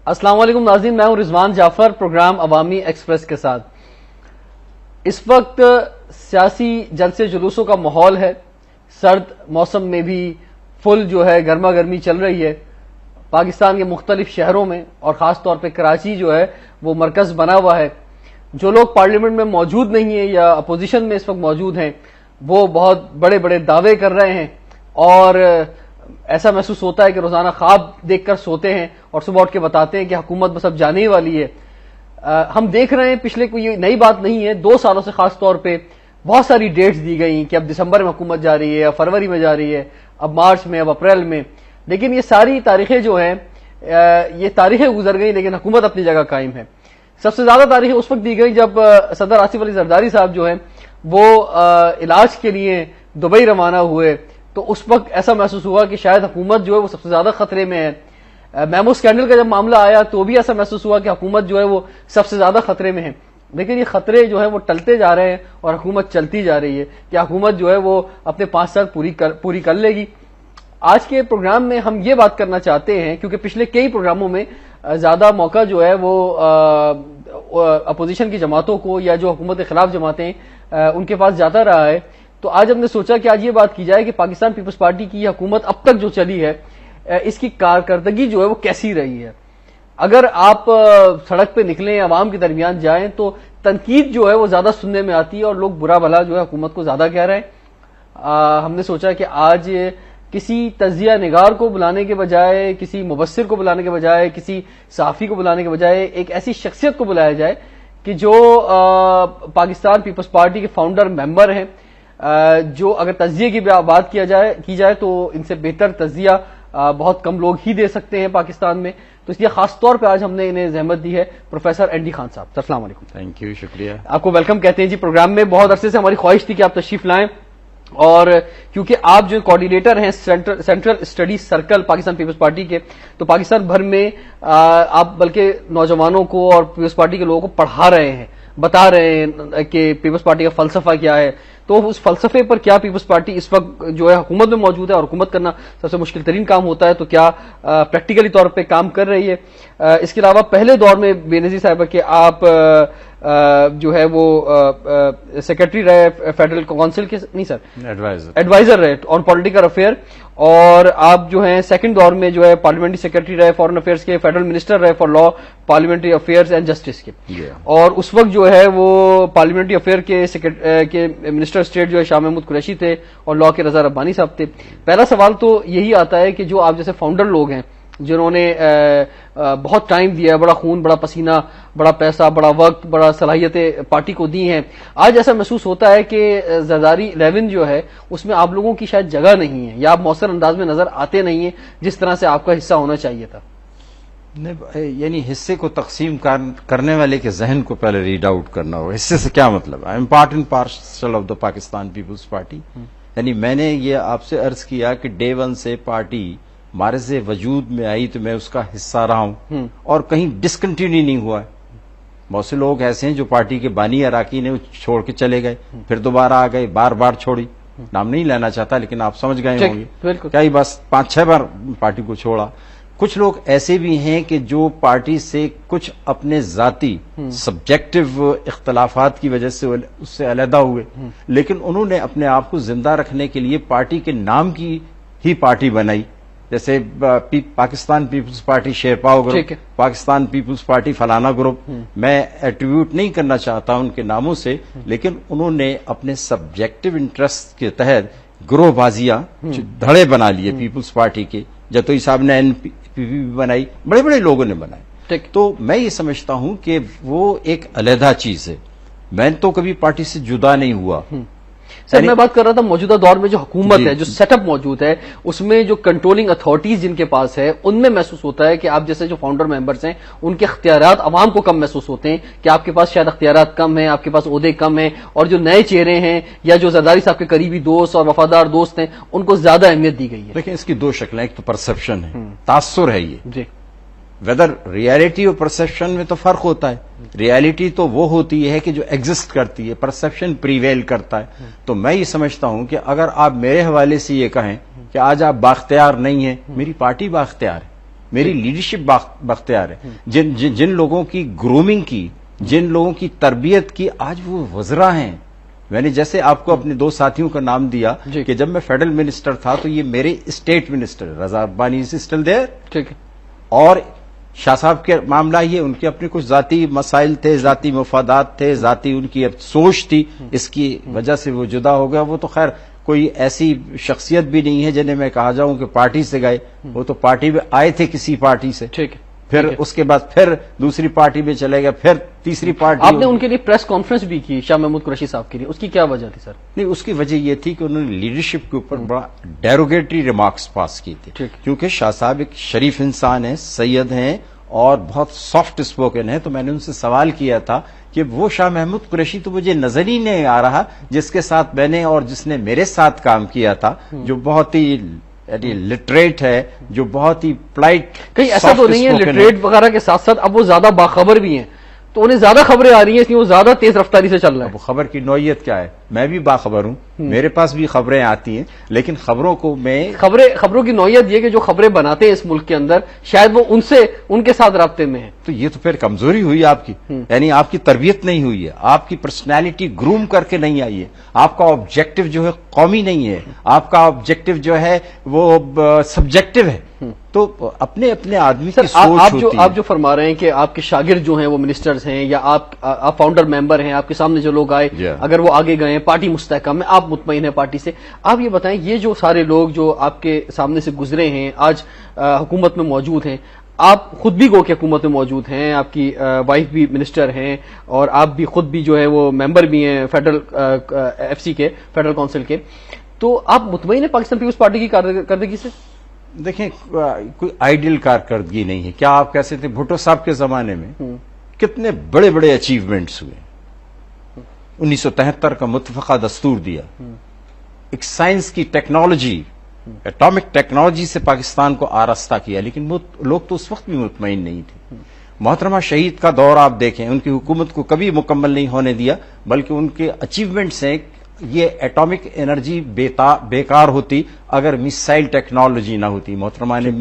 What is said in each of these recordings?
السلام علیکم ناظرین، میں ہوں رضوان جعفر پروگرام عوامی ایکسپریس کے ساتھ۔ اس وقت سیاسی جلسے جلوسوں کا ماحول ہے، سرد موسم میں بھی فل جو ہے گرما گرمی چل رہی ہے پاکستان کے مختلف شہروں میں، اور خاص طور پہ کراچی جو ہے وہ مرکز بنا ہوا ہے۔ جو لوگ پارلیمنٹ میں موجود نہیں ہیں یا اپوزیشن میں اس وقت موجود ہیں وہ بہت بڑے بڑے دعوے کر رہے ہیں، اور ایسا محسوس ہوتا ہے کہ روزانہ خواب دیکھ کر سوتے ہیں اور صبح اٹھ کے بتاتے ہیں کہ حکومت بس اب جانے ہی والی ہے۔ ہم دیکھ رہے ہیں پچھلے کوئی نئی بات نہیں ہے، 2 سالوں سے خاص طور پہ بہت ساری ڈیٹس دی گئی کہ اب دسمبر میں حکومت جا رہی ہے، اب فروری میں جا رہی ہے، اب مارچ میں، اب اپریل میں، لیکن یہ ساری تاریخیں جو ہیں یہ تاریخیں گزر گئیں لیکن حکومت اپنی جگہ قائم ہے۔ سب سے زیادہ تاریخیں اس وقت دی گئی جب صدر آصف علی زرداری صاحب جو ہیں وہ علاج کے لیے دبئی روانہ ہوئے، تو اس وقت ایسا محسوس ہوا کہ شاید حکومت جو ہے وہ سب سے زیادہ خطرے میں ہے۔ میمو اسکینڈل کا جب معاملہ آیا تو بھی ایسا محسوس ہوا کہ حکومت جو ہے وہ سب سے زیادہ خطرے میں ہے، لیکن یہ خطرے جو ہے وہ ٹلتے جا رہے ہیں اور حکومت چلتی جا رہی ہے کہ حکومت جو ہے وہ اپنے 5 سال پوری کر لے گی۔ آج کے پروگرام میں ہم یہ بات کرنا چاہتے ہیں کیونکہ پچھلے کئی پروگراموں میں زیادہ موقع جو ہے وہ اپوزیشن کی جماعتوں کو یا جو حکومت کے خلاف جماعتیں ان کے پاس جاتا رہا ہے، تو آج ہم نے سوچا کہ آج یہ بات کی جائے کہ پاکستان پیپلز پارٹی کی یہ حکومت اب تک جو چلی ہے اس کی کارکردگی جو ہے وہ کیسی رہی ہے۔ اگر آپ سڑک پہ نکلیں، عوام کے درمیان جائیں تو تنقید جو ہے وہ زیادہ سننے میں آتی ہے اور لوگ برا بھلا جو ہے حکومت کو زیادہ کہہ رہے ہیں۔ ہم نے سوچا کہ آج کسی تجزیہ نگار کو بلانے کے بجائے، کسی مبصر کو بلانے کے بجائے، کسی صحافی کو بلانے کے بجائے ایک ایسی شخصیت کو بلایا جائے کہ جو پاکستان پیپلز پارٹی کے فاؤنڈر ممبر ہیں، جو اگر تجزیے کی بات کی جائے تو ان سے بہتر تجزیہ بہت کم لوگ ہی دے سکتے ہیں پاکستان میں، تو اس لیے خاص طور پہ آج ہم نے انہیں زحمت دی ہے۔ پروفیسر این ڈی خان صاحب، السلام علیکم۔ تھینک یو، شکریہ، آپ کو ویلکم کہتے ہیں جی پروگرام میں۔ بہت عرصے سے ہماری خواہش تھی کہ آپ تشریف لائیں، اور کیونکہ آپ جو کوآرڈینیٹر ہیں central studies circle Pakistan Peoples Party کے، تو پاکستان بھر میں آپ بلکہ نوجوانوں کو اور پیپلز پارٹی کے لوگوں کو پڑھا رہے ہیں، بتا رہے ہیں کہ پیپلز پارٹی کا فلسفہ کیا ہے، تو اس فلسفے پر کیا پیپلز پارٹی اس وقت جو ہے حکومت میں موجود ہے، اور حکومت کرنا سب سے مشکل ترین کام ہوتا ہے، تو کیا پریکٹیکلی طور پہ کام کر رہی ہے۔ اس کے علاوہ پہلے دور میں بے نظیر صاحبہ کہ آپ جو ہے وہ سیکرٹری رہے فیڈرل کونسل کے، نہیں سر، ایڈوائزر رہے آن پولیٹیکل افیئر، اور آپ جو ہیں سیکنڈ دور میں جو ہے پارلیمنٹری سیکرٹری رہے فارن افیئرس کے، فیڈرل منسٹر رہے for law, parliamentary affairs and justice کے، اور اس وقت جو ہے وہ پارلیمنٹری افیئر کے منسٹر اسٹیٹ جو ہے شاہ محمود قریشی تھے اور لا کے رضا ربانی صاحب تھے۔ پہلا سوال تو یہی آتا ہے کہ جو آپ جیسے فاؤنڈر لوگ ہیں جنہوں نے بہت ٹائم دیا ہے، بڑا خون، بڑا پسینہ، بڑا پیسہ، بڑا وقت، بڑا صلاحیتیں پارٹی کو دی ہیں، آج ایسا محسوس ہوتا ہے کہ زرداری 11 جو ہے اس میں آپ لوگوں کی شاید جگہ نہیں ہے، یا آپ مؤثر انداز میں نظر آتے نہیں ہیں جس طرح سے آپ کا حصہ ہونا چاہیے تھا۔ یعنی حصے کو تقسیم کرنے والے کے ذہن کو پہلے ریڈ آؤٹ کرنا ہوگا۔ حصے سے کیا مطلب ہے؟ Part and parcel of the Pakistan Peoples Party, یعنی میں نے یہ آپ سے عرض کیا کہ ڈے 1 سے پارٹی ہمارے سے وجود میں آئی تو میں اس کا حصہ رہا ہوں اور کہیں ڈسکنٹینیو نہیں ہوا ہے۔ بہت سے لوگ ایسے ہیں جو پارٹی کے بانی اراکین ہیں، چھوڑ کے چلے گئے، پھر دوبارہ آ گئے، بار چھوڑی، نام نہیں لینا چاہتا لیکن آپ سمجھ گئے ہوں گے، کیا ہی بس 5-6 بار پارٹی کو چھوڑا۔ کچھ لوگ ایسے بھی ہیں کہ جو پارٹی سے کچھ اپنے ذاتی سبجیکٹو اختلافات کی وجہ سے اس سے علیحدہ ہوئے، لیکن انہوں نے اپنے آپ کو زندہ رکھنے کے لیے پارٹی کے نام کی ہی پارٹی بنائی، جیسے پاکستان پیپلز پارٹی شیرپاؤ گروپ، پاکستان پیپلز پارٹی فلانا گروپ، میں ایٹریبیوٹ نہیں کرنا چاہتا ان کے ناموں سے، لیکن انہوں نے اپنے سبجیکٹو انٹرسٹ کے تحت گروہ بازیاں دھڑے بنا لیے پیپلز پارٹی کے۔ جتوئی صاحب نے NPP بنائی، بڑے بڑے لوگوں نے بنائی، تو میں یہ سمجھتا ہوں کہ وہ ایک علیحدہ چیز ہے۔ میں تو کبھی پارٹی سے جدا نہیں ہوا۔ سر میں بات کر رہا تھا موجودہ دور میں جو حکومت ہے، جو سیٹ اپ موجود ہے، اس میں جو کنٹرولنگ اتھارٹیز جن کے پاس ہے، ان میں محسوس ہوتا ہے کہ آپ جیسے جو فاؤنڈر ممبرز ہیں ان کے اختیارات عوام کو کم محسوس ہوتے ہیں، کہ آپ کے پاس شاید اختیارات کم ہیں، آپ کے پاس عہدے کم ہیں، اور جو نئے چہرے ہیں یا جو زرداری صاحب کے قریبی دوست اور وفادار دوست ہیں ان کو زیادہ اہمیت دی گئی ہے۔ لیکن اس کی 2 شکلیں، ایک تو پرسپشن ہے، تاثر ہے، یہ جی ویدر ریالٹی اور پرسپشن میں تو فرق ہوتا ہے۔ ریالٹی تو وہ ہوتی ہے کہ جو ایگزسٹ کرتی ہے، پرسپشن پریویل کرتا ہے۔ تو میں یہ سمجھتا ہوں کہ اگر آپ میرے حوالے سے یہ کہیں کہ آج آپ بااختیار نہیں ہیں، میری پارٹی بااختیار ہے، میری لیڈرشپ بختیار ہے. جن لوگوں کی گرومنگ کی, جن لوگوں کی تربیت کی, آج وہ وزراء ہیں. میں نے جیسے آپ کو اپنے 2 ساتھیوں کا نام دیا کہ جب میں فیڈرل منسٹر تھا تو یہ میرے state minister Raza Rabbani is still there, ٹھیک ہے, اور شاہ صاحب کے معاملہ یہ ان کے اپنے کچھ ذاتی مسائل تھے, ذاتی مفادات تھے, ذاتی ان کی سوچ تھی, اس کی وجہ سے وہ جدا ہو گیا. وہ تو خیر کوئی ایسی شخصیت بھی نہیں ہے جنہیں میں کہا جاؤں کہ پارٹی سے گئے, وہ تو پارٹی میں آئے تھے کسی پارٹی سے, ٹھیک ہے, پھر اس کے بعد پھر دوسری پارٹی میں چلے گئے, پھر تیسری پارٹی. آپ نے ان کے لیے پریس کانفرنس بھی کی شاہ محمود قریشی صاحب کے لیے, اس کی کیا وجہ تھی سر؟ نہیں, اس کی وجہ یہ تھی کہ انہوں نے لیڈرشپ کے اوپر بڑا ڈیروگیٹری ریمارکس پاس کی تھی, کیونکہ شاہ صاحب ایک شریف انسان ہیں, سید ہیں اور بہت سافٹ اسپوکن ہے. تو میں نے ان سے سوال کیا تھا کہ وہ شاہ محمود قریشی تو مجھے نظر ہی نہیں آ رہا جس کے ساتھ میں نے اور جس نے میرے ساتھ کام کیا تھا, جو بہت ہی لٹریٹ ہے, جو بہت ہی پلائٹ. کہیں ایسا تو نہیں ہے لٹریٹ وغیرہ کے ساتھ ساتھ اب وہ زیادہ باخبر بھی ہیں, تو انہیں زیادہ خبریں آ رہی ہیں اس لیے وہ زیادہ تیز رفتاری سے چل رہا ہے؟ اب خبر کی نوعیت کیا ہے, میں بھی باخبر ہوں, میرے پاس بھی خبریں آتی ہیں, لیکن خبروں کو میں خبروں کی نوعیت یہ کہ جو خبریں بناتے ہیں اس ملک کے اندر شاید وہ ان کے ساتھ رابطے میں ہیں. تو یہ تو پھر کمزوری ہوئی آپ کی, یعنی آپ کی تربیت نہیں ہوئی ہے, آپ کی پرسنالٹی گروم کر کے نہیں آئی ہے, آپ کا آبجیکٹو جو ہے قومی نہیں ہے, آپ کا آبجیکٹو جو ہے وہ سبجیکٹو ہے. تو اپنے اپنے آدمی کی سوچ ہوتی ہے. آپ جو فرما رہے ہیں کہ آپ کے شاگرد جو ہیں وہ منسٹرز ہیں یا آپ فاؤنڈر ممبر ہیں, آپ کے سامنے جو لوگ آئے اگر وہ آگے گئے ہیں, پارٹی مستحکم ہے, آپ مطمئن ہیں پارٹی سے. آپ یہ بتائیں یہ جو سارے لوگ جو آپ کے سامنے سے گزرے ہیں آج حکومت میں موجود ہیں, آپ خود بھی گو کہ حکومت میں موجود ہیں, آپ کی وائف بھی منسٹر ہیں اور آپ بھی خود بھی جو ہے وہ ممبر بھی ہیں فیڈرل FCC کے, فیڈرل کونسل کے, تو آپ مطمئن ہیں پاکستان پیپلز پارٹی کی کارکردگی سے؟ دیکھیں کوئی آئیڈیل کارکردگی نہیں ہے. کیا آپ کہتے تھے بھٹو صاحب کے زمانے میں کتنے بڑے بڑے اچیومنٹس ہوئے. 1973 کا متفقہ دستور دیا, ایک سائنس کی ٹیکنالوجی, ایٹامک ٹیکنالوجی سے پاکستان کو آراستہ کیا, لیکن لوگ تو اس وقت بھی مطمئن نہیں تھے. محترمہ شہید کا دور آپ دیکھیں, ان کی حکومت کو کبھی مکمل نہیں ہونے دیا, بلکہ ان کے اچیومنٹس ہیں. یہ ایٹامک انرجی بیکار ہوتی اگر میسائل ٹیکنالوجی نہ ہوتی. محترمہ نے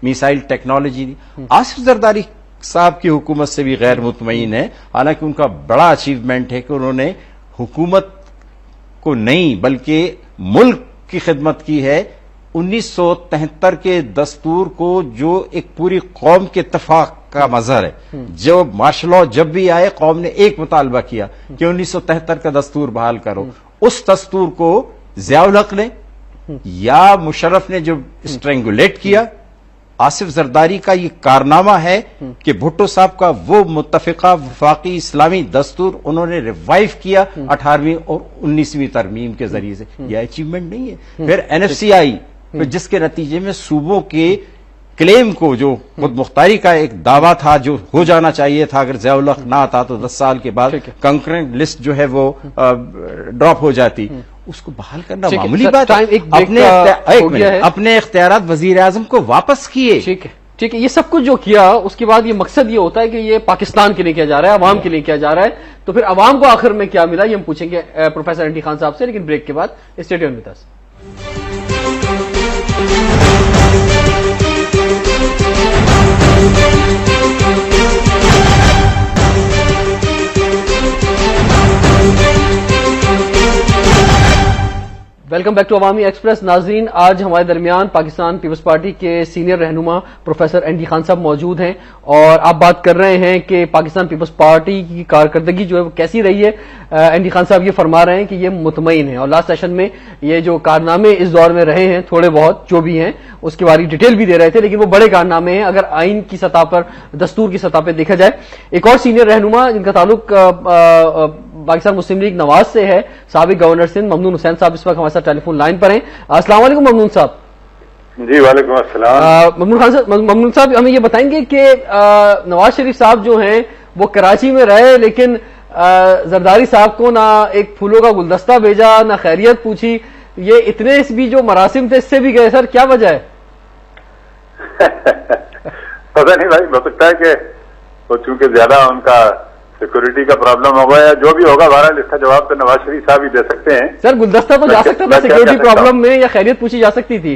میسائل ٹیکنالوجی دی. آصف زرداری صاحب کی حکومت سے بھی غیر مطمئن ہے, حالانکہ ان کا بڑا اچیومنٹ ہے کہ انہوں نے حکومت کو نہیں بلکہ ملک کی خدمت کی ہے. 1973 کے دستور کو جو ایک پوری قوم کے اتفاق کا مظہر ہے, جو مارشل لاء جب بھی آئے قوم نے ایک مطالبہ کیا کہ 1973 کا دستور بحال کرو. اس دستور کو ضیاء الحق نے یا مشرف نے جو اسٹرینگولیٹ کیا, آصف زرداری کا یہ کارنامہ ہے کہ بھٹو صاحب کا وہ متفقہ وفاقی اسلامی دستور انہوں نے ریوائیو کیا 18ویں اور 19ویں ترمیم کے ذریعے سے. یہ اچیومنٹ نہیں ہے. پھر NFC آئی, جس کے نتیجے میں صوبوں کے کلیم کو, جو خود مختاری کا ایک دعویٰ تھا جو ہو جانا چاہیے تھا اگر ضیاء الحق نہ آتا تو 10 سال کے بعد کنکرنٹ لسٹ جو ہے وہ ڈراپ ہو جاتی, اس کو بحال کرنا معمولی بات ہے. اپنے اختیارات وزیر اعظم کو واپس کیے. ٹھیک ہے, یہ سب کچھ جو کیا اس کے بعد یہ مقصد یہ ہوتا ہے کہ یہ پاکستان کے لیے کیا جا رہا ہے, عوام کے لیے کیا جا رہا ہے, تو پھر عوام کو آخر میں کیا ملا یہ ہم پوچھیں گے پروفیسر اینڈی خان صاحب سے, لیکن بریک کے بعد. Stay tuned with us. Welcome back to Awami Express. ناظرین, آج ہمارے درمیان پاکستان پیپلز پارٹی کے سینئر رہنما پروفیسر اینڈی خان صاحب موجود ہیں, اور آپ بات کر رہے ہیں کہ پاکستان پیپلز پارٹی کی کارکردگی جو ہے وہ کیسی رہی ہے. اینڈی خان صاحب یہ فرما رہے ہیں کہ یہ مطمئن ہیں, اور لاسٹ سیشن میں یہ جو کارنامے اس دور میں رہے ہیں تھوڑے بہت جو بھی ہیں اس کے بارے ڈیٹیل بھی دے رہے تھے, لیکن وہ بڑے کارنامے ہیں اگر آئین کی سطح پر, دستور کی سطح پہ دیکھا جائے. ایک اور سینئر رہنما جن کا تعلق پاکستان مسلم لیگ نواز سے ہے, سابق گورنر سندھ ممنون حسین صاحب اس وقت ہمارے ساتھ ٹیلی فون لائن پر ہیں. السلام علیکم ممنون صاحب. جی وعلیکم السلام. ممنون صاحب, ہمیں یہ بتائیں گے کہ نواز شریف صاحب جو ہیں وہ کراچی میں رہے, لیکن زرداری صاحب کو نہ ایک پھولوں کا گلدستہ بھیجا, نہ خیریت پوچھی, یہ اتنے بھی جو مراسم تھے اس سے بھی گئے. سر کیا وجہ ہے؟ پتہ نہیں بھائی, ہو سکتا ہے کہ وہ چونکہ زیادہ ان کا سیکورٹی کا پرابلم ہوگا یا جو بھی ہوگا, بہرحال اس کا جواب تو نواز شریف صاحب ہی دے سکتے ہیں. سر گلدستہ تو جا سکتا تھا سیکورٹی پرابلم میں, یا خیریت پوچھی جا سکتی تھی.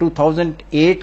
2008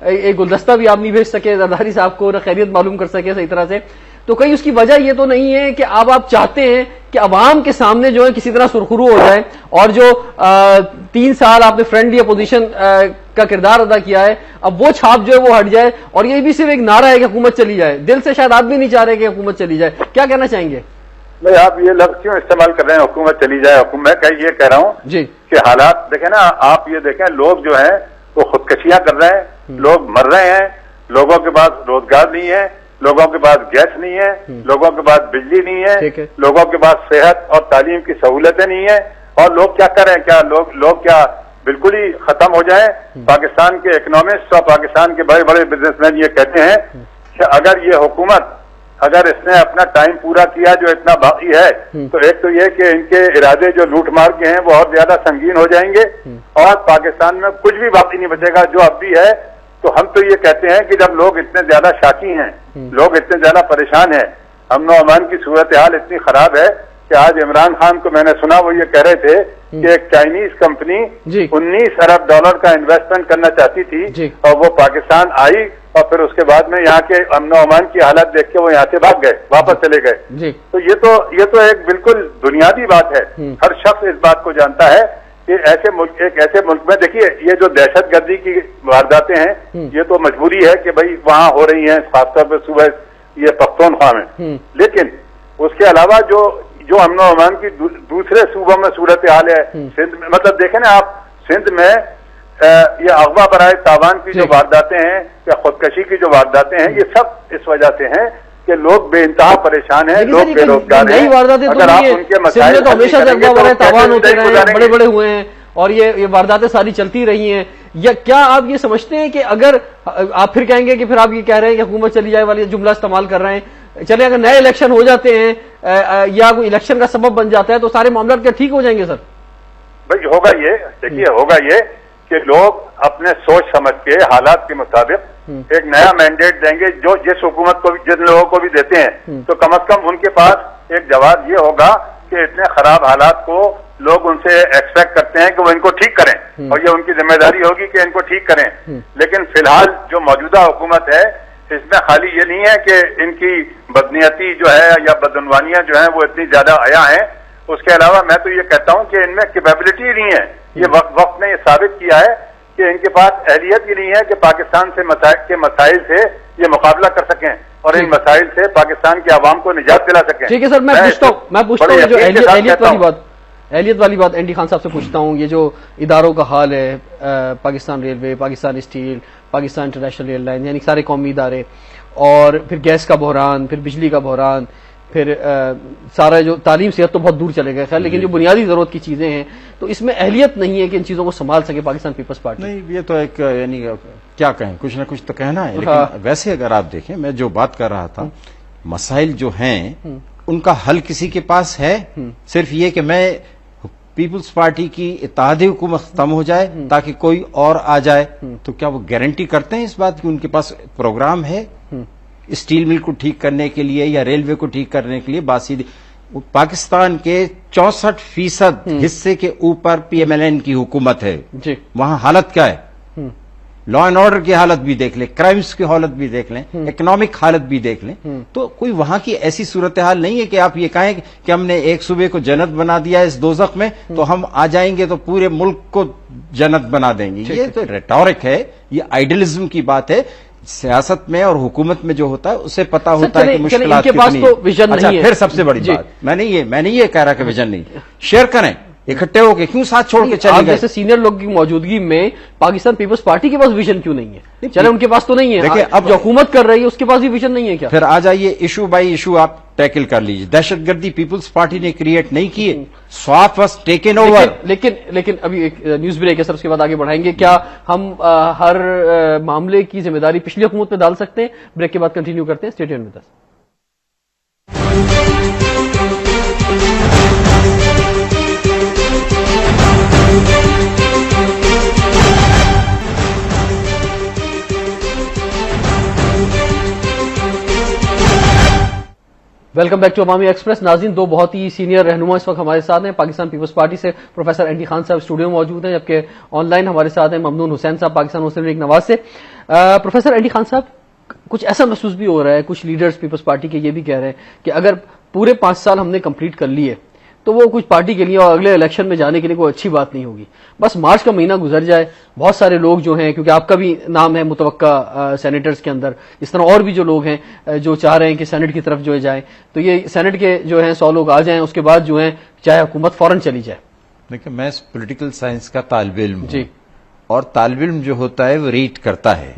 ایک گلدستہ بھی آپ نہیں بھیج سکے زرداری صاحب کو، نہ خیریت معلوم کر سکے صحیح طرح سے، تو کہیں اس کی وجہ یہ تو نہیں ہے کہ اب آپ چاہتے ہیں کہ عوام کے سامنے جو ہے کسی طرح سرخرو ہو جائے، اور جو 3 سال آپ نے فرینڈلی اپوزیشن کا کردار ادا کیا ہے، اب وہ چھاپ جو ہے وہ ہٹ جائے، اور یہ بھی صرف ایک نعرہ ہے کہ حکومت چلی جائے، دل سے شاید آپ بھی نہیں چاہ رہے کہ حکومت چلی جائے، کیا کہنا چاہیں گے؟ نہیں، آپ یہ لفظ کیوں استعمال کر رہے ہیں حکومت چلی جائے؟ حکومت میں یہ کہہ رہا ہوں جی کہ حالات دیکھیں نا، آپ یہ دیکھیں لوگ جو ہیں وہ خودکشیاں کر رہے ہیں، لوگ مر رہے ہیں، لوگوں کے پاس روزگار نہیں ہے، لوگوں کے پاس گیس نہیں ہے، لوگوں کے پاس بجلی نہیں ہے، لوگوں کے پاس صحت اور تعلیم کی سہولتیں نہیں ہیں، اور لوگ کیا کریں؟ کیا لوگ کیا بالکل ہی ختم ہو جائیں؟ پاکستان کے اکنامسٹ اور پاکستان کے بڑے بڑے بزنس مین یہ کہتے ہیں کہ اگر یہ حکومت، اگر اس نے اپنا ٹائم پورا کیا جو اتنا باقی ہے، تو ایک تو یہ کہ ان کے ارادے جو لوٹ مار کے ہیں وہ اور زیادہ سنگین ہو جائیں گے، اور پاکستان میں کچھ بھی باقی نہیں بچے گا جو اب بھی ہے۔ تو ہم تو یہ کہتے ہیں کہ جب لوگ اتنے زیادہ شاکی ہیں، لوگ اتنے زیادہ پریشان ہیں، امن و امان کی صورتحال اتنی خراب ہے کہ آج عمران خان کو میں نے سنا وہ یہ کہہ رہے تھے کہ ایک چائنیز کمپنی 19 ارب ڈالر کا انویسٹمنٹ کرنا چاہتی تھی، اور وہ پاکستان آئی، اور پھر اس کے بعد میں یہاں کے امن و امان کی حالت دیکھ کے وہ یہاں سے بھاگ گئے، واپس چلے گئے۔ تو یہ تو ایک بالکل بنیادی بات ہے، ہر شخص اس بات کو جانتا ہے کہ ایک ایسے ملک میں دیکھیے یہ جو دہشت گردی کی وارداتیں ہیں یہ تو مجبوری ہے کہ بھائی وہاں ہو رہی ہیں، خاص طور پہ صوبہ یہ پختونخوا میں، لیکن اس کے علاوہ جو امن و امان کی دوسرے صوبوں میں صورتحال ہے، سندھ میں، مطلب دیکھیں نا آپ، سندھ میں یہ اغوا برائے تاوان کی جو وارداتیں ہیں یا خودکشی کی جو وارداتیں ہیں، یہ سب اس وجہ سے ہیں کہ لوگ بے انتہا پریشان ہیں، لوگ بے روزگار ہیں۔ اگر آپ ان کے مسائل تو ہمیشہ سے اغوا برائے تاوان ہوتے رہے ہیں، بڑے بڑے ہوئے ہیں، اور یہ وارداتیں ساری چلتی رہی ہیں، یا کیا آپ یہ سمجھتے ہیں کہ اگر آپ پھر کہیں گے کہ پھر آپ یہ کہہ رہے ہیں کہ حکومت چلی جائے والی جملہ استعمال کر رہے ہیں، چلے اگر نئے الیکشن ہو جاتے ہیں یا کوئی الیکشن کا سبب بن جاتا ہے تو سارے معاملات کیا ٹھیک ہو جائیں گے سر؟ بھائی ہوگا یہ، دیکھیے ہوگا یہ کہ لوگ اپنے سوچ سمجھ کے حالات کے مطابق ایک نیا مینڈیٹ دیں گے، جو جس حکومت کو بھی، جن لوگوں کو بھی دیتے ہیں، تو کم از کم ان کے پاس ایک جواب یہ ہوگا کہ اتنے خراب حالات کو لوگ ان سے ایکسپیکٹ کرتے ہیں کہ وہ ان کو ٹھیک کریں، اور یہ ان کی ذمہ داری ہوگی کہ ان کو ٹھیک کریں۔ لیکن فی الحال جو موجودہ حکومت ہے اس میں خالی یہ نہیں ہے کہ ان کی بدنیتی جو ہے یا بدعنوانیاں جو ہیں وہ اتنی زیادہ عیاں ہیں، اس کے علاوہ میں تو یہ کہتا ہوں کہ ان میں کیپیبلٹی نہیں ہے۔ یہ وقت نے یہ ثابت کیا ہے کہ ان کے پاس اہلیت ہی نہیں ہے کہ پاکستان سے مسائل سے یہ مقابلہ کر سکیں اور ان مسائل سے پاکستان کے عوام کو نجات دلا سکیں۔ ٹھیک ہے سر، میں پوچھتا ہوں جو اہلیت والی بات اینڈی خان صاحب سے پوچھتا ہوں، یہ جو اداروں کا حال ہے، پاکستان ریلوے، پاکستان اسٹیل، پاکستان انٹرنیشنل ایئر لائن، یعنی سارے قومی ادارے، اور پھر گیس کا بحران، پھر بجلی کا بحران، پھر سارا جو تعلیم صحت تو بہت دور چلے گئے، خیر لیکن جو بنیادی ضرورت کی چیزیں ہیں، تو اس میں اہلیت نہیں ہے کہ ان چیزوں کو سنبھال سکے پاکستان پیپلز پارٹی۔ نہیں، یہ تو ایک یعنی کیا کہیں، کچھ نہ کچھ تو کہنا ہے، لیکن ویسے اگر آپ دیکھیں، میں جو بات کر رہا تھا، مسائل جو ہیں ان کا حل کسی کے پاس ہے؟ صرف یہ کہ میں پیپلز پارٹی کی اتحادی حکومت ختم ہو جائے تاکہ کوئی اور آ جائے، تو کیا وہ گارنٹی کرتے ہیں اس بات کی ان کے پاس پروگرام ہے اسٹیل مل کو ٹھیک کرنے کے لیے یا ریلوے کو ٹھیک کرنے کے لیے؟ بات سیدھی، پاکستان کے 64% حصے کے اوپر پی ایم ایل این کی حکومت ہے، وہاں حالت کیا ہے؟ لا اینڈ آرڈر کی حالت بھی دیکھ لیں، کرائمز کی حالت بھی دیکھ لیں، اکنامک حالت بھی دیکھ لیں، تو کوئی وہاں کی ایسی صورتحال نہیں ہے کہ آپ یہ کہیں کہ ہم نے ایک صوبے کو جنت بنا دیا اس دوزخ میں تو ہم آ جائیں گے تو پورے ملک کو جنت بنا دیں گے۔ یہ تو ریٹورک ہے، یہ آئیڈیلزم کی بات ہے۔ سیاست میں اور حکومت میں جو ہوتا ہے اسے پتا ہوتا ہے کہ مشکلات کتنی ہیں۔ اچھا، پھر سب سے بڑی بات، میں نہیں یہ کہہ رہا کہ ویژن نہیں، شیئر کریں، اکٹھے ہو کے کیوں ساتھ چھوڑ کے چلے گئے؟ جیسے سینئر لوگوں کی موجودگی میں پاکستان پیپلز پارٹی کے پاس ویژن کیوں نہیں ہے؟ چلے ان کے پاس تو نہیں ہے، دیکھیں اب جو حکومت کر رہی ہے اس کے پاس بھی ویژن نہیں ہے کیا؟ پھر آ جائیے ایشو بائی ایشو آپ ٹیکل کر لیجیے۔ دہشت گردی پیپلز پارٹی نے کریٹ نہیں کی، سواپ واز ٹیکن اوور۔ لیکن ابھی ایک نیوز بریک ہے سر، اس کے بعد آگے بڑھائیں گے۔ کیا ہم ہر معاملے کی ذمہ داری پچھلی حکومت پہ ڈال سکتے ہیں؟ بریک کے بعد کنٹینیو کرتے ہیں، stay tuned with us. Welcome back to Awami Express. ناظرین, دو بہت ہی سینئر رہنما اس وقت ہمارے ساتھ ہیں. پاکستان پیپلز پارٹی سے پروفیسر این ڈی خان صاحب اسٹوڈیو میں موجود ہیں, جبکہ آن لائن ہمارے ساتھ ہیں ممنون حسین صاحب پاکستان مسلم لیگ نواز سے. پروفیسر این ڈی خان صاحب, کچھ ایسا محسوس بھی ہو رہا ہے, کچھ لیڈرز پیپلز پارٹی کے یہ بھی کہہ رہے ہیں کہ اگر پورے 5 سال ہم نے کمپلیٹ کر لیے تو وہ کچھ پارٹی کے لیے اور اگلے الیکشن میں جانے کے لیے کوئی اچھی بات نہیں ہوگی. بس مارچ کا مہینہ گزر جائے, بہت سارے لوگ جو ہیں, کیونکہ آپ کا بھی نام ہے متوقع سینیٹرز کے اندر, اس طرح اور بھی جو لوگ ہیں جو چاہ رہے ہیں کہ سینٹ کی طرف جو ہے جائیں, تو یہ سینٹ کے جو ہیں 100 لوگ آ جائیں, اس کے بعد جو ہیں چاہے حکومت فوراً چلی جائے. دیکھیں, میں پولیٹیکل سائنس کا طالب علم ہوں جی, اور طالب علم جو ہوتا ہے وہ ریڈ کرتا ہے.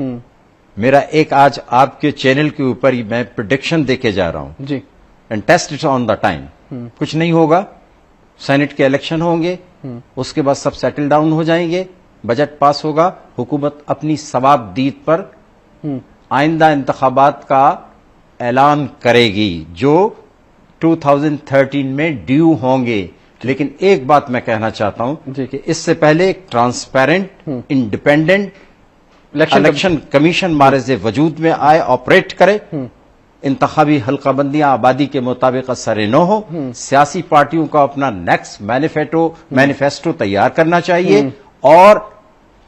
میرا ایک آج آپ کے چینل کے اوپر میں پریڈکشن دے کے جا رہا ہوں جی, and test it on the time. کچھ نہیں ہوگا, سینٹ کے الیکشن ہوں گے, اس کے بعد سب سیٹل ڈاؤن ہو جائیں گے, بجٹ پاس ہوگا, حکومت اپنی ثواب دید پر آئندہ انتخابات کا اعلان کرے گی جو 2013 میں ڈیو ہوں گے. لیکن ایک بات میں کہنا چاہتا ہوں کہ اس سے پہلے ایک transparent independent election commission Mars وجود میں آئے, آپریٹ کرے, انتخابی حلقہ بندیاں آبادی کے مطابق اثر نو ہو, سیاسی پارٹیوں کا اپنا نیکسٹ مینیفیسٹو تیار کرنا چاہیے, اور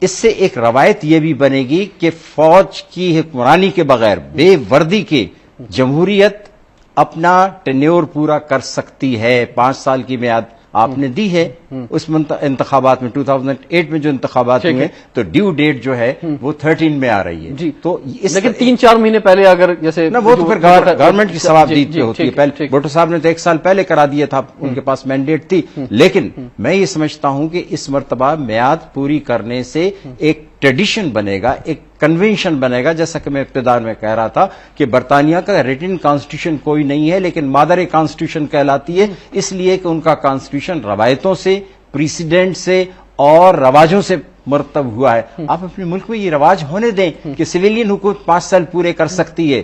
اس سے ایک روایت یہ بھی بنے گی کہ فوج کی حکمرانی کے بغیر بے وردی کے جمہوریت اپنا ٹینیور پورا کر سکتی ہے. 5 سال کی میعاد آپ نے دی ہے اس انتخابات میں, 2008 میں جو انتخابات ہوئے, تو ڈیو ڈیٹ جو ہے وہ 13 میں آ رہی ہے. جی, تو لیکن 3-4 مہینے پہلے اگر جیسے وہ تو پھر گورنمنٹ کی ثواب دید پہ ہوتی ہے. پہلے بھٹو صاحب نے تو 1 سال پہلے کرا دیا تھا, ان کے پاس مینڈیٹ تھی. لیکن میں یہ سمجھتا ہوں کہ اس مرتبہ میعاد پوری کرنے سے ایک ٹریڈیشن بنے گا, ایک کنونشن بنے گا. جیسا کہ میں ابتداء میں کہہ رہا تھا کہ برطانیہ کا ریٹن کانسٹیٹیوشن کوئی نہیں ہے, لیکن مادر کانسٹیٹیوشن کہلاتی ہے, اس لیے کہ ان کا کانسٹیٹیوشن روایتوں سے, پریسیڈنٹ سے اور رواجوں سے مرتب ہوا ہے. آپ اپنے ملک میں یہ رواج ہونے دیں کہ سویلین حکومت 5 سال پورے کر سکتی ہے,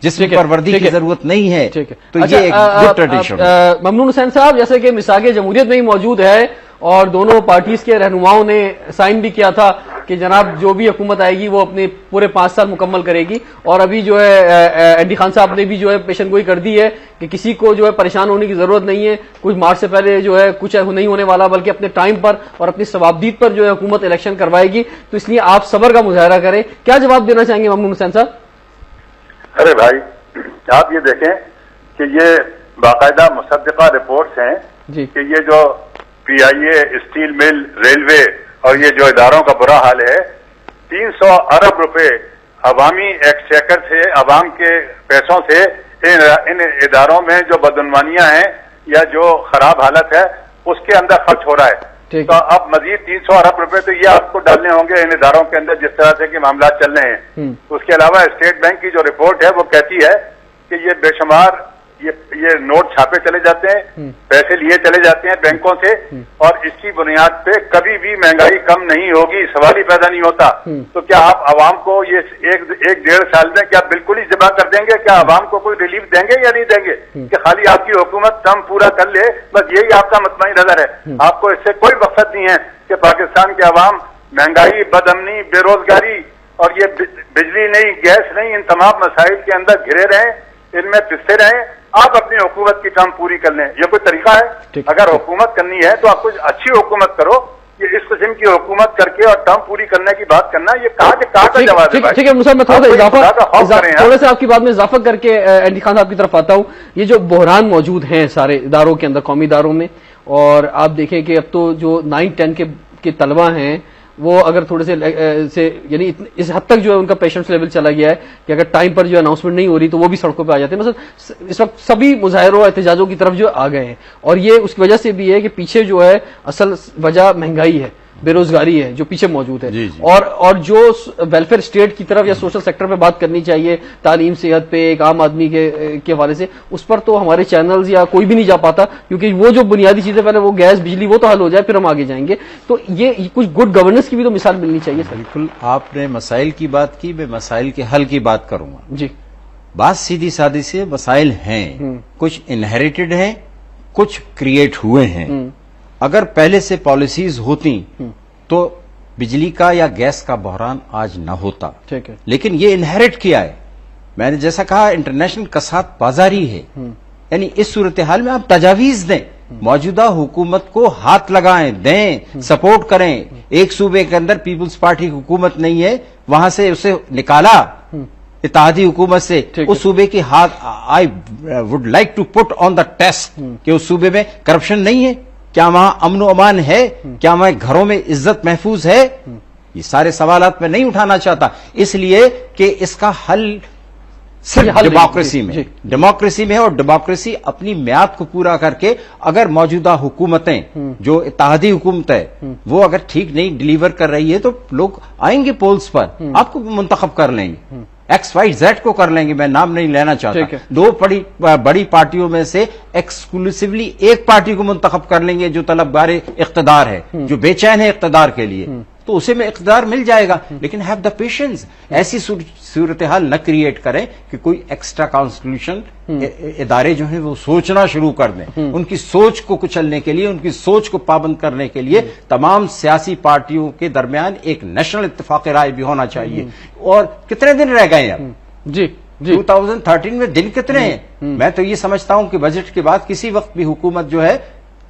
جس میں پروردی کی ضرورت نہیں ہے. تو یہ ایک گڈ ٹریڈیشن. ممنون حسین صاحب, جیسے کہ مساق جمہوریت میں ہی موجود ہے اور دونوں پارٹیز کے رہنماؤں نے سائن بھی کیا تھا کہ جناب جو بھی حکومت آئے گی وہ اپنے پورے 5 سال مکمل کرے گی, اور ابھی جو ہے این ڈی خان صاحب نے بھی جو ہے پیشن گوئی کر دی ہے کہ کسی کو جو ہے پریشان ہونے کی ضرورت نہیں ہے, کچھ مارچ سے پہلے جو ہے کچھ نہیں ہونے والا, بلکہ اپنے ٹائم پر اور اپنی ثوابدید پر جو ہے حکومت الیکشن کروائے گی. تو اس لیے آپ صبر کا مظاہرہ کریں. کیا جواب دینا چاہیں گے ممنون حسین صاحب؟ ارے بھائی, آپ یہ دیکھیں کہ یہ باقاعدہ مصدقہ رپورٹس ہیں جی کہ یہ جو پی آئی اے, اسٹیل مل, ریلوے اور یہ جو اداروں کا برا حال ہے, 300 ارب روپے عوامی ایکسچیکر سے, عوام کے پیسوں سے ان اداروں میں جو بدعنوانیاں ہیں یا جو خراب حالت ہے اس کے اندر خرچ ہو رہا ہے. تو اب مزید 300 ارب روپے تو یہ آپ کو ڈالنے ہوں گے ان اداروں کے اندر جس طرح سے کہ معاملات چل رہے ہیں. اس کے علاوہ اسٹیٹ بینک کی جو رپورٹ ہے وہ کہتی ہے کہ یہ بے شمار یہ نوٹ چھاپے چلے جاتے ہیں, پیسے لیے چلے جاتے ہیں بینکوں سے, اور اس کی بنیاد پہ کبھی بھی مہنگائی کم نہیں ہوگی, سوال ہی پیدا نہیں ہوتا. تو کیا آپ عوام کو یہ 1-1.5 سال میں کیا بالکل ہی ذبح کر دیں گے؟ کیا عوام کو کوئی ریلیف دیں گے یا نہیں دیں گے کہ خالی آپ کی حکومت کم پورا کر لے, بس یہی آپ کا مطمئن نظر ہے؟ آپ کو اس سے کوئی مقصد نہیں ہے کہ پاکستان کے عوام مہنگائی, بد امنی, بے روزگاری اور یہ بجلی نہیں, گیس نہیں, ان تمام مسائل کے اندر گھرے رہیں, ان میں پستے رہیں. آپ اپنی حکومت کی ٹرم پوری کر لیں. یہ کوئی طریقہ ہے؟ اگر حکومت کرنی ہے تو آپ کچھ اچھی حکومت کرو. یہ اس قسم کی حکومت کر کے اور ٹرم پوری کرنے کی بات کرنا, یہ کہاں کا جواب ہے؟ ٹھیک ہے میں تھوڑا سا آپ کی بات میں اضافہ کر کے این ڈی خان صاحب کی طرف آتا ہوں. یہ جو بحران موجود ہیں سارے اداروں کے اندر, قومی اداروں میں, اور آپ دیکھیں کہ اب تو جو 9-10 کے طلبہ ہیں وہ اگر تھوڑے سے یعنی اس حد تک جو ہے ان کا پیشنس لیول چلا گیا ہے کہ اگر ٹائم پر جو اناؤنسمنٹ نہیں ہو رہی تو وہ بھی سڑکوں پہ آ جاتے ہیں. مثلا اس وقت سبھی مظاہروں احتجاجوں کی طرف جو آ گئے ہیں, اور یہ اس کی وجہ سے بھی ہے کہ پیچھے جو ہے اصل وجہ مہنگائی ہے, بے روزگاری ہے جو پیچھے موجود ہے. اور جو ویلفیئر اسٹیٹ کی طرف یا سوشل سیکٹر پہ بات کرنی چاہیے, تعلیم, صحت پہ, ایک عام آدمی کے حوالے سے, اس پر تو ہمارے چینلز یا کوئی بھی نہیں جا پاتا, کیونکہ وہ جو بنیادی چیزیں پہلے وہ گیس, بجلی, وہ تو حل ہو جائے پھر ہم آگے جائیں گے. تو یہ کچھ گڈ گورننس کی بھی تو مثال ملنی چاہیے. بالکل, آپ نے مسائل کی بات کی, میں مسائل کے حل کی بات کروں گا. جی, بات سیدھی سادی سے مسائل ہیں, کچھ انہیریٹڈ ہیں, کچھ کریٹ ہوئے ہیں. اگر پہلے سے پالیسیز ہوتی تو بجلی کا یا گیس کا بحران آج نہ ہوتا. لیکن یہ انہیریٹ کیا ہے. میں نے جیسا کہا انٹرنیشنل کسات بازاری ہے, یعنی اس صورتحال میں آپ تجاویز دیں, موجودہ حکومت کو ہاتھ لگائیں, دیں, سپورٹ کریں. ایک صوبے کے اندر پیپلز پارٹی کی حکومت نہیں ہے, وہاں سے اسے نکالا اتحادی حکومت سے, اس صوبے کی ہاتھ, I would like to put on the test کہ اس صوبے میں کرپشن نہیں ہے, کیا وہاں امن و امان ہے, کیا وہاں گھروں میں عزت محفوظ ہے. یہ سارے سوالات میں نہیں اٹھانا چاہتا, اس لیے کہ اس کا حل صرف ڈیموکریسی میں, ڈیموکریسی میں ہے. اور ڈیموکریسی اپنی میعاد کو پورا کر کے, اگر موجودہ حکومتیں جو اتحادی حکومت ہے وہ اگر ٹھیک نہیں ڈیلیور کر رہی ہے تو لوگ آئیں گے پولز پر, آپ کو منتخب کر لیں گے, ایکس وائی زیڈ کو کر لیں گے, میں نام نہیں لینا چاہتا. دو بڑی پارٹیوں میں سے ایکسکلوسیولی ایک پارٹی کو منتخب کر لیں گے جو طلبگار اقتدار ہے, جو بے چین ہے اقتدار کے لیے, تو اسے میں اقتدار مل جائے گا. لیکن ہیو دا پیشنس, ایسی صورتحال نہ کریٹ کریں کہ کوئی ایکسٹرا کانسٹیٹیوشن ادارے جو ہیں وہ سوچنا شروع کر دیں. ان کی سوچ کو کچلنے کے لیے, ان کی سوچ کو پابند کرنے کے لیے تمام سیاسی پارٹیوں کے درمیان ایک نیشنل اتفاق رائے بھی ہونا چاہیے. اور کتنے دن رہ گئے اب؟ جی 2013 میں دن کتنے ہیں؟ میں تو یہ سمجھتا ہوں کہ بجٹ کے بعد کسی وقت بھی حکومت جو ہے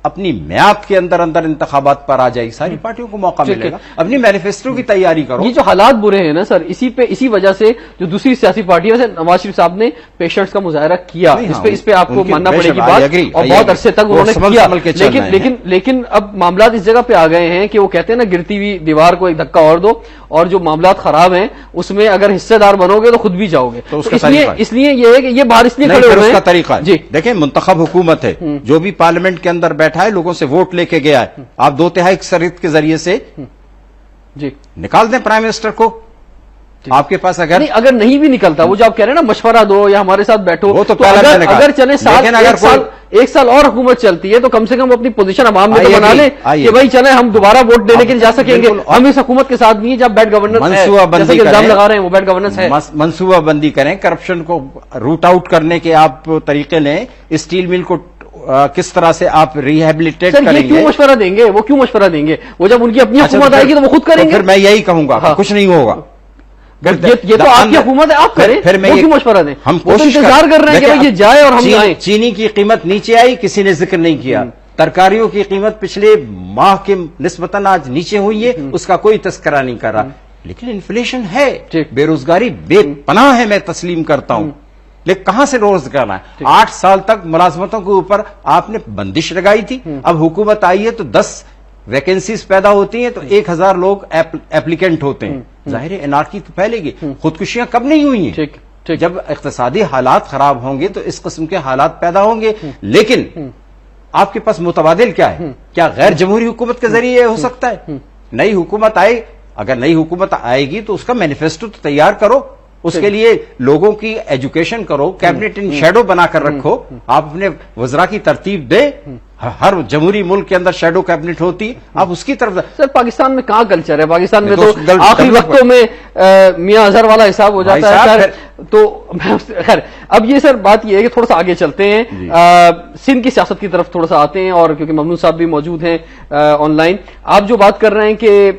اپنی میعاد کے اندر انتخابات پر آ جائے گی, ساری پارٹیوں کو موقع ملے گا. اپنی مینیفیسٹو کی تیاری کرو. یہ جو حالات برے ہیں نا سر, اسی وجہ سے جو دوسری سیاسی پارٹیوں سے نواز شریف صاحب نے پیشنس کا مظاہرہ کیا, اس پہ آپ کو ماننا پڑے گی بات, اور بہت عرصے تک انہوں نے کیا. لیکن اب معاملات اس جگہ پہ آ گئے ہیں کہ وہ کہتے ہیں نا, گرتی ہوئی دیوار کو ایک دھکا اور دو, اور جو معاملات خراب ہیں اس میں اگر حصے دار بنو گے تو خود بھی جاؤ گے. تو اس لیے یہ ہے کہ یہ باہر اس لیے کھڑے ہوئے ہیں. اس کا طریقہ جی دیکھیں, منتخب حکومت ہے, جو بھی پارلیمنٹ کے اندر بیٹھا ہے لوگوں سے ووٹ لے کے گیا ہے, آپ 2/3 اکثریت کے ذریعے سے جی نکال دیں پرائم منسٹر کو. آپ کے پاس اگر نہیں بھی نکلتا, وہ جو آپ کہہ رہے ہیں نا مشورہ دو یا ہمارے ساتھ بیٹھو, وہ تو اگر چلے ایک سال اور حکومت چلتی ہے تو کم سے کم اپنی پوزیشن عوام میں تو بنا لیں کہ بھائی چلے ہم دوبارہ ووٹ دینے کے لیے جا سکیں گے. ہم اس حکومت کے ساتھ نہیں ہے جب بیڈ گورننس الزام لگا رہے ہیں, وہ بیڈ گورننس ہے. منصوبہ بندی کریں, کرپشن کو روٹ آؤٹ کرنے کے آپ طریقے لیں, اسٹیل مل کو کس طرح سے آپ ریہیبلیٹیٹ کریں گے. کیوں مشورہ دیں گے, وہ کیوں مشورہ دیں گے؟ وہ جب ان کی اپنی حکومت آئے گی تو وہ خود کریں گے. پھر میں یہی کہوں گا کچھ نہیں ہوگا. یہ تو آپ کی حکومت ہے, آپ کریں, پھر میں کیوں مشورہ دیں؟ ہم انتظار کر رہے ہیں کہ یہ جائے اور ہم جائیں. چینی کی قیمت نیچے آئی, کسی نے ذکر نہیں کیا. ترکاریوں کی قیمت پچھلے ماہ کے نسبتاً آج نیچے ہوئی ہے, اس کا کوئی تذکرہ نہیں کر رہا. لیکن انفلیشن ہے, بے روزگاری بے پناہ ہے, میں تسلیم کرتا ہوں. لیکن کہاں سے روز کرنا ہے؟ 8 سال تک ملازمتوں کے اوپر آپ نے بندش لگائی تھی. اب حکومت آئی ہے تو 10 ویکنسیز پیدا ہوتی ہیں تو 1000 لوگ ایپلیکینٹ ہوتے ہیں. ظاہر ہے انارکی تو پھیلے گی. خودکشیاں کب نہیں ہوئی ہیں؟ جب اقتصادی حالات خراب ہوں گے تو اس قسم کے حالات پیدا ہوں گے. لیکن آپ کے پاس متبادل کیا ہے؟ کیا غیر جمہوری حکومت کے ذریعے ہو سکتا ہے؟ نئی حکومت آئے, اگر نئی حکومت آئے گی تو اس کا مینیفیسٹو تو تیار کرو, اس کے لیے لوگوں کی ایجوکیشن کرو, کیبنٹ ان شیڈو بنا کر رکھو, آپ اپنے وزراء کی ترتیب دیں. ہر جمہوری ملک کے اندر شیڈو کیبنٹ ہوتی, آپ اس کی طرف. سر پاکستان میں کہاں کلچر ہے؟ پاکستان میں تو آخری وقتوں میں میاں اظہر والا حساب ہو جاتا ہے سر. تو خیر اب یہ سر بات یہ ہے کہ تھوڑا سا آگے چلتے ہیں, سندھ کی سیاست کی طرف تھوڑا سا آتے ہیں, اور کیونکہ ممنون صاحب بھی موجود ہیں آن لائن. آپ جو بات کر رہے ہیں کہ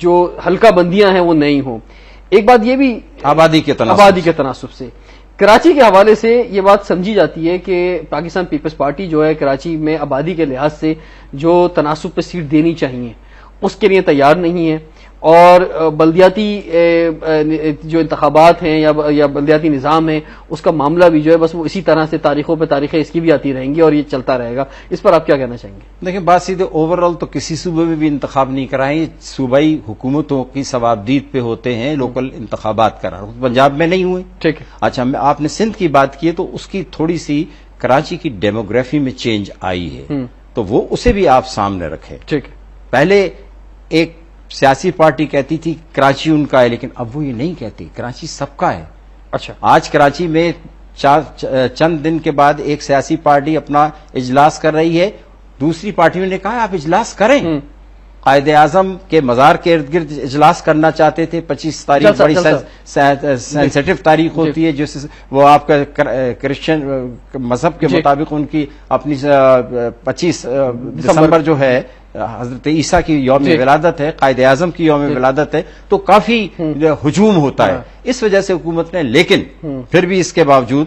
جو حلقہ بندیاں ہیں وہ نہیں ہوں, ایک بات یہ بھی آبادی کے تناسب سے کراچی کے حوالے سے یہ بات سمجھی جاتی ہے کہ پاکستان پیپلز پارٹی جو ہے کراچی میں آبادی کے لحاظ سے جو تناسب پہ سیٹ دینی چاہیے اس کے لیے تیار نہیں ہے, اور بلدیاتی جو انتخابات ہیں یا بلدیاتی نظام ہے اس کا معاملہ بھی جو ہے بس وہ اسی طرح سے تاریخوں پہ تاریخیں اس کی بھی آتی رہیں گی اور یہ چلتا رہے گا. اس پر آپ کیا کہنا چاہیں گے؟ دیکھیں بات سیدھے اوورآل تو کسی صوبے میں بھی انتخاب نہیں کرائیں, صوبائی حکومتوں کی ثوابدید پہ ہوتے ہیں لوکل انتخابات کرا. پنجاب میں نہیں ہوئے. ٹھیک ہے. اچھا آپ نے سندھ کی بات کی ہے تو اس کی تھوڑی سی کراچی کی ڈیموگرافی میں چینج آئی ہے, تو وہ اسے بھی آپ سامنے رکھیں. ٹھیک ہے. پہلے ایک سیاسی پارٹی کہتی تھی کراچی ان کا ہے, لیکن اب وہ یہ نہیں کہتی, کراچی سب کا ہے. اچھا آج کراچی میں چند دن کے بعد ایک سیاسی پارٹی اپنا اجلاس کر رہی ہے, دوسری پارٹیوں نے کہا آپ اجلاس کریں. قائد اعظم کے مزار کے ارد گرد اجلاس کرنا چاہتے تھے. 25 تاریخ بڑی سینسیٹیو تاریخ ہوتی ہے, جس وہ آپ کا کرسچن مذہب کے مطابق ان کی اپنی 25 دسمبر جو ہے حضرت عیسیٰ کی یوم ولادت ہے, قائد اعظم کی یوم ولادت ہے, تو کافی ہجوم ہوتا ہے اس وجہ سے حکومت نے. لیکن پھر بھی اس کے باوجود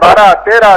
12, 13,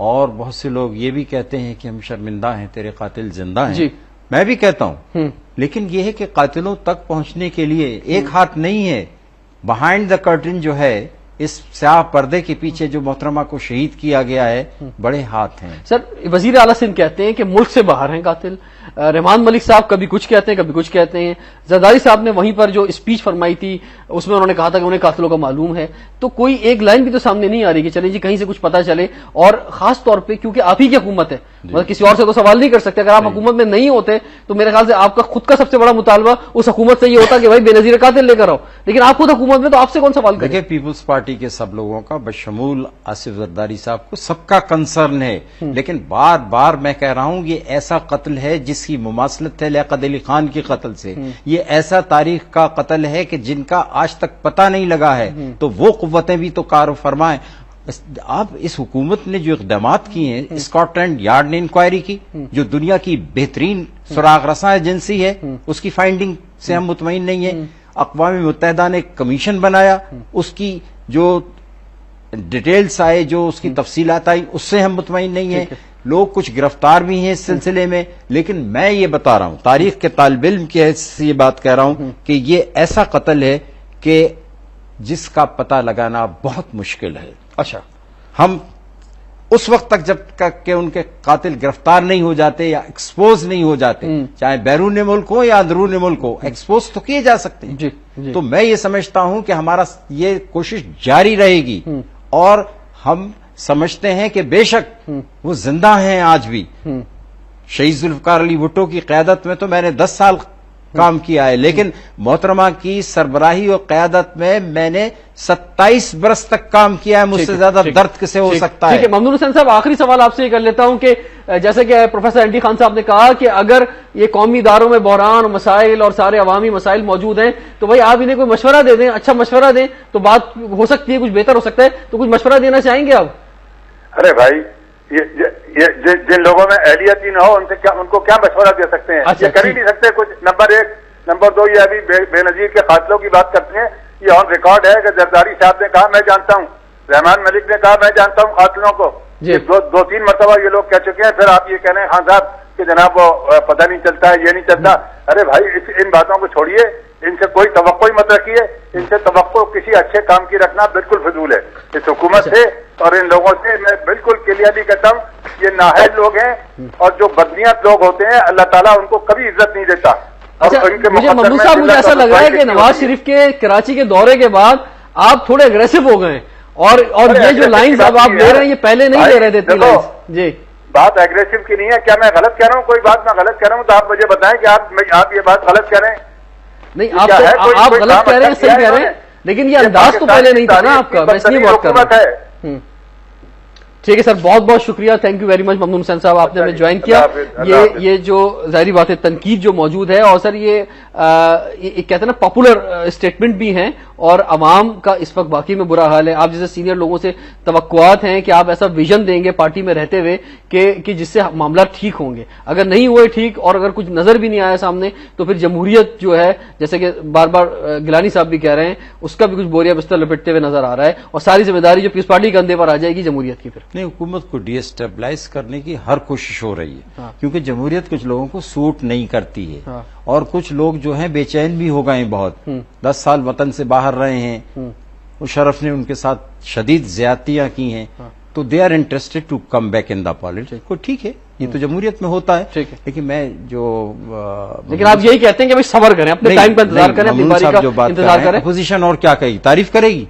اور بہت سے لوگ یہ بھی کہتے ہیں کہ ہم شرمندہ ہیں، تیرے قاتل زندہ ہیں. جی. میں بھی کہتا ہوں، لیکن یہ ہے کہ قاتلوں تک پہنچنے کے لیے ایک ہاتھ نہیں ہے. بہائنڈ دا کرٹن جو ہے، اس سیاہ پردے کے پیچھے جو محترمہ کو شہید کیا گیا ہے، بڑے ہاتھ ہیں. سر وزیر اعلیٰ سندھ کہتے ہیں کہ ملک سے باہر ہیں قاتل. رحمان ملک صاحب کبھی کچھ کہتے ہیں کبھی کچھ کہتے ہیں. زرداری صاحب نے وہیں پر جو اسپیچ فرمائی تھی اس میں انہوں نے کہا تھا کہ انہیں قاتلوں کا معلوم ہے. تو کوئی ایک لائن بھی تو سامنے نہیں آ رہی کہ چلیں جی کہیں سے کچھ پتا چلے. اور خاص طور پہ کیونکہ آپ ہی کی حکومت ہے، مطلب کسی اور سے تو سوال نہیں کر سکتے. اگر آپ حکومت میں نہیں ہوتے تو میرے خیال سے آپ کا خود کا سب سے بڑا مطالبہ اس حکومت سے یہ ہوتا کہ بھائی بے نظیر قاتل لے کر آؤ. لیکن آپ خود حکومت میں تو آپ سے کون سوال کرے؟ دیکھیں، پیپلز پارٹی کے سب لوگوں کا بشمول آصف زرداری صاحب کو سب کا کنسرن ہے. لیکن بار بار میں کہہ رہا ہوں، یہ ایسا قتل ہے جس کی مماثلت ہے لیاقت علی خان کے قتل سے. یہ ایسا تاریخ کا قتل ہے کہ جن کا آج تک پتہ نہیں لگا ہے. تو وہ قوتیں بھی تو کار فرمائیں. آپ اس حکومت نے جو اقدامات کیے ہیں، اسکاٹ لینڈ یارڈ نے انکوائری کی جو دنیا کی بہترین سراغ رساں ایجنسی ہے، اس کی فائنڈنگ سے ہم مطمئن نہیں ہیں. اقوام متحدہ نے کمیشن بنایا، اس کی جو ڈیٹیلز آئے، جو اس کی تفصیلات آئی، اس سے ہم مطمئن نہیں ہیں. لوگ کچھ گرفتار بھی ہیں اس سلسلے میں. لیکن میں یہ بتا رہا ہوں، تاریخ کے طالب علم کی حیثیت سے یہ بات کہہ رہا ہوں کہ یہ ایسا قتل ہے کہ جس کا پتہ لگانا بہت مشکل ہے. اچھا، ہم اس وقت تک جب تک کہ ان کے قاتل گرفتار نہیں ہو جاتے یا ایکسپوز نہیں ہو جاتے، چاہے بیرون ملک ہو یا اندرون ملک ہو، ایکسپوز تو کیے جا سکتے ہیں. جی. تو میں یہ سمجھتا ہوں کہ ہمارا یہ کوشش جاری رہے گی. اور ہم سمجھتے ہیں کہ بے شک وہ زندہ ہیں آج بھی. شہید ذوالفقار علی بھٹو کی قیادت میں تو میں نے 10 سال کام کیا ہے، لیکن محترمہ کی سربراہی اور قیادت میں نے 27 برس تک کام کیا ہے. مجھ سے زیادہ درد کسے ہو سکتا ہے؟ ٹھیک ہے. ممنون حسین صاحب، آخری سوال آپ سے یہ کر لیتا ہوں کہ جیسے کہ پروفیسر اینڈی خان صاحب نے کہا کہ اگر یہ قومی اداروں میں بحران اور مسائل اور سارے عوامی مسائل موجود ہیں تو بھائی آپ انہیں کوئی مشورہ دے دیں، اچھا مشورہ دیں تو بات ہو سکتی ہے، کچھ بہتر ہو سکتا ہے. تو کچھ مشورہ دینا چاہیں گے آپ؟ ارے بھائی، یہ جن لوگوں میں اہلیت ہی نہ ہو ان کو کیا مشورہ دے سکتے ہیں؟ یہ کر ہی نہیں سکتے کچھ. نمبر 1. نمبر 2، یہ ابھی بے نظیر کے قاتلوں کی بات کرتے ہیں. یہ آن ریکارڈ ہے کہ زرداری صاحب نے کہا میں جانتا ہوں، رحمان ملک نے کہا میں جانتا ہوں قاتلوں کو. 2-3 مرتبہ یہ لوگ کہہ چکے ہیں. پھر آپ یہ کہہ رہے ہیں خان صاحب کہ جناب وہ پتہ نہیں چلتا ہے، یہ نہیں چلتا. ارے بھائی، ان باتوں کو چھوڑیے، ان سے کوئی توقع ہی مت رکھیے. ان سے توقع کسی اچھے کام کی رکھنا بالکل فضول ہے. اس حکومت سے اور ان لوگوں سے میں بالکل کلیئرلی کہتا ہوں، یہ نااہل لوگ ہیں اور جو بدنیت لوگ ہوتے ہیں اللہ تعالیٰ ان کو کبھی عزت نہیں دیتا. مجھے ممنون صاحب، مجھے ایسا لگ رہا ہے کہ نواز شریف کے کراچی کے دورے کے بعد آپ تھوڑے اگریسو ہو گئے اور یہ جو لائنز اب آپ لے رہے ہیں یہ پہلے نہیں لے رہے تھے. جی، بات ایگریسو کی نہیں ہے. کیا میں غلط کہہ رہا ہوں؟ کوئی بات میں غلط کہہ رہا ہوں تو آپ مجھے بتائیں کہ آپ یہ بات غلط کہہ رہے ہیں. نہیں، آپ غلط کہہ رہے ہیں، صحیح کہہ رہے ہیں، لیکن یہ انداز تو پہلے نہیں تھا نا آپ کا. میں اس لیے بات کر رہا ہوں. ٹھیک ہے سر، بہت بہت شکریہ، thank you very much Mamnoon Hussain صاحب، آپ نے ہمیں جوائن کیا. یہ جو ظاہری بات ہے تنقید جو موجود ہے، اور سر یہ کہتے ہیں نا پاپولر اسٹیٹمنٹ بھی ہیں اور عوام کا اس وقت باقی میں برا حال ہے. آپ جیسے سینئر لوگوں سے توقعات ہیں کہ آپ ایسا ویژن دیں گے پارٹی میں رہتے ہوئے کہ جس سے معاملات ٹھیک ہوں گے. اگر نہیں ہوئے ٹھیک اور اگر کچھ نظر بھی نہیں آیا سامنے تو پھر جمہوریت جو ہے، جیسے کہ بار بار گیلانی صاحب بھی کہہ رہے ہیں، اس کا بھی کچھ بوریا بستر لپٹتے ہوئے نظر آ رہا ہے اور ساری ذمہ داری جو پیپلز پارٹی کے کندھے پر آ جائے گی جمہوریت کی. پھر نہیں، حکومت کو ڈی اسٹیبلائز کرنے کی ہر کوشش ہو رہی ہے، کیونکہ جمہوریت کچھ لوگوں کو سوٹ نہیں کرتی ہے اور کچھ لوگ جو ہیں بے چین بھی ہو گئے. بہت 10 سال وطن سے باہر رہے ہیں، مشرف نے ان کے ساتھ شدید زیادتیاں کی ہیں، تو they are interested to come back in the politics. کو ٹھیک ہے، یہ تو جمہوریت میں ہوتا ہے. لیکن میں لیکن آپ یہی کہتے ہیں کہ صبر کریں، اپنے ٹائم کا انتظار کریں، اپنی باری کا انتظار کریں. اپوزیشن اور کیا کہے گی؟ تعریف کرے گی.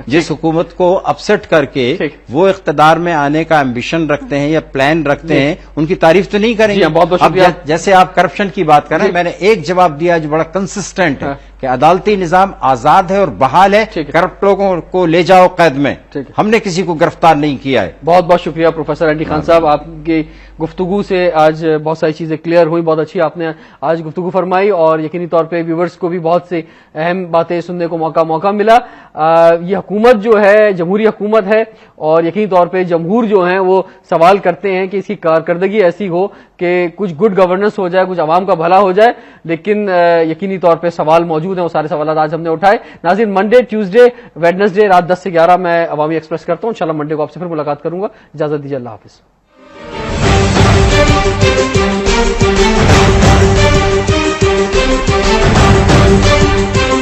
جس حکومت کو اپسٹ کر کے وہ اقتدار میں آنے کا ایمبیشن رکھتے ہیں یا پلان رکھتے ہیں، ان کی تعریف تو نہیں کریں گے. بہت بہت شکریہ. جیسے آپ کرپشن کی بات کریں، میں نے ایک جواب دیا جو بڑا کنسسٹنٹ ہے کہ عدالتی نظام آزاد ہے اور بحال ہے، کرپٹ لوگوں کو لے جاؤ قید میں. ہم نے کسی کو گرفتار نہیں کیا ہے. بہت بہت شکریہ پروفیسر اینڈی خان صاحب، آپ کی گفتگو سے آج بہت ساری چیزیں کلیئر ہوئی. بہت اچھی آپ نے آج گفتگو فرمائی اور یقینی طور پہ ویورز کو بھی بہت سی اہم باتیں سننے کو موقع ملا. یہ حکومت جو ہے جمہوری حکومت ہے اور یقینی طور پہ جمہور جو ہیں وہ سوال کرتے ہیں کہ اس کی کارکردگی ایسی ہو کہ کچھ گڈ گورننس ہو جائے, کچھ عوام کا بھلا ہو جائے, لیکن یقینی طور پہ سوال موجود ہیں. وہ سارے سوالات آج ہم نے اٹھائے. ناظرین, منڈے, ٹیوزڈے, ویڈنسڈے رات 10 سے 11 میں عوامی ایکسپریس کرتا ہوں. انشاءاللہ منڈے کو آپ سے پھر ملاقات کروں گا. اجازت دیجیے, اللہ حافظ.